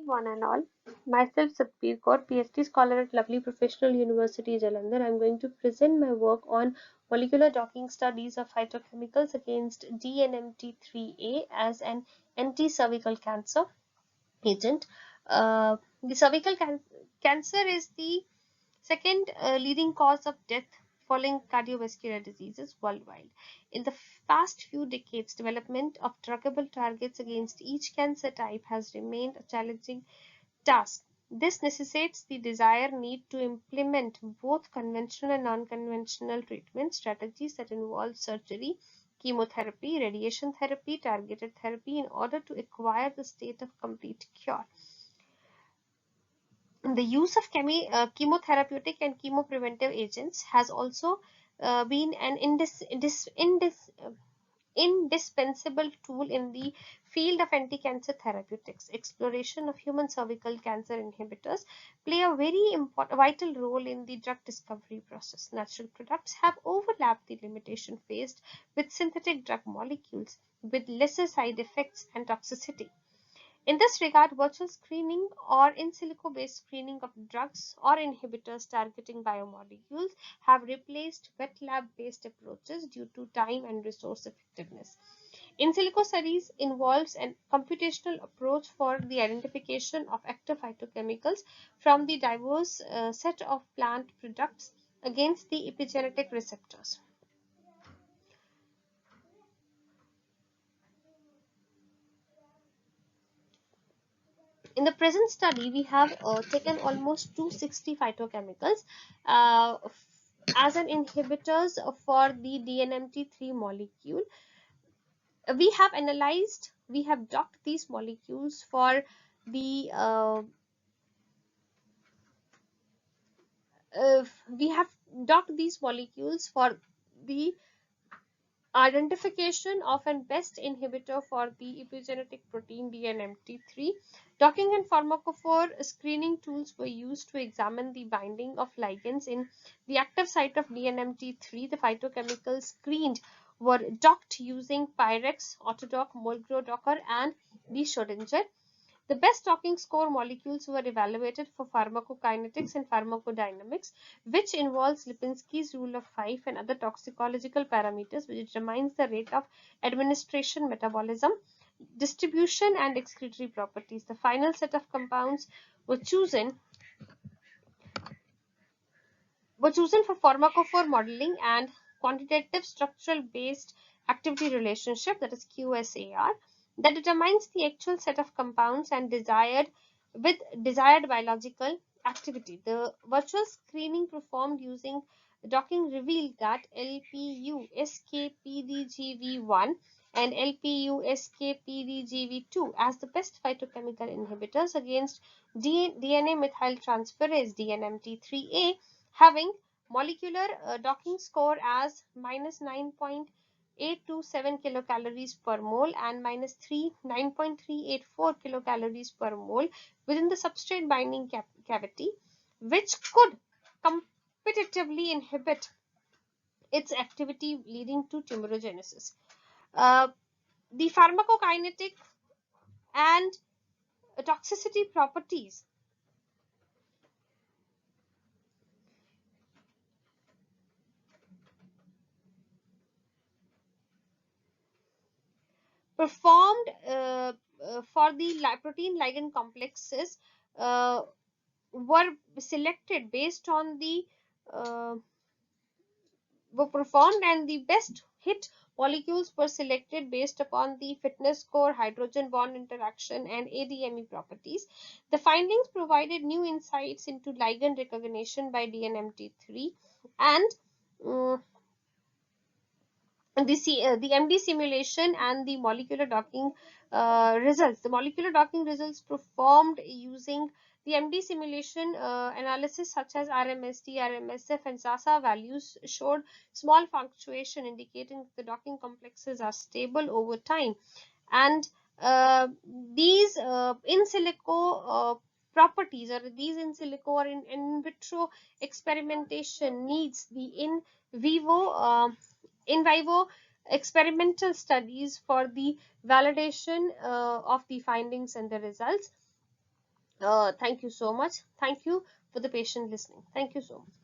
One and all. Myself Satbir Kaur, PhD scholar at Lovely Professional University, Jalandhar. I am going to present my work on molecular docking studies of phytochemicals against DNMT3A as an anti-cervical cancer agent. The cervical cancer is the second leading cause of death following cardiovascular diseases worldwide. In the past few decades, development of druggable targets against each cancer type has remained a challenging task. This necessitates the desired need to implement both conventional and non-conventional treatment strategies that involve surgery, chemotherapy, radiation therapy, targeted therapy in order to acquire the state of complete cure. The use of chemotherapeutic and chemopreventive agents has also been an indispensable tool in the field of anti-cancer therapeutics. Exploration of human cervical cancer inhibitors play a very vital role in the drug discovery process. Natural products have overlapped the limitation faced with synthetic drug molecules with lesser side effects and toxicity. In this regard, virtual screening or in silico based screening of drugs or inhibitors targeting biomolecules have replaced wet lab based approaches due to time and resource effectiveness. In silico studies involves a computational approach for the identification of active phytochemicals from the diverse set of plant products against the epigenetic receptors. In the present study, we have taken almost 260 phytochemicals as an inhibitors for the DNMT3 molecule. We have docked these molecules for the we have docked these molecules for the identification of an best inhibitor for the epigenetic protein DNMT3. Docking and pharmacophore screening tools were used to examine the binding of ligands in the active site of DNMT3. The phytochemicals screened were docked using Pyrex, Autodock, Molgro Docker, and the Schrodinger. The best docking score molecules were evaluated for pharmacokinetics and pharmacodynamics, which involves Lipinski's rule of 5 and other toxicological parameters, which determines the rate of administration, metabolism, distribution, and excretory properties. The final set of compounds were chosen for pharmacophore modeling and quantitative structural based activity relationship, that is QSAR, that determines the actual set of compounds and desired biological activity. The virtual screening performed using docking revealed that LPU SKPDGV1 and LPU SKPDGV2 as the best phytochemical inhibitors against DNA methyltransferase DNMT3A, having molecular docking score as minus 9.827 kilocalories per mole and minus 9.384 kilocalories per mole within the substrate binding cavity, which could competitively inhibit its activity leading to tumorigenesis. The pharmacokinetic and toxicity properties performed for the protein ligand complexes were selected based on the were performed, and the best hit molecules were selected based upon the fitness score, hydrogen bond interaction, and ADME properties. The findings provided new insights into ligand recognition by DNMT3 and the MD simulation and the molecular docking results. The molecular docking results performed using the MD simulation analysis such as RMSD, RMSF, and SASA values showed small fluctuation indicating that the docking complexes are stable over time. And these in silico properties, or these in silico or in vitro experimentation needs the in vivo experimental studies for the validation of the findings and the results. Thank you so much. Thank you for the patient listening. Thank you so much.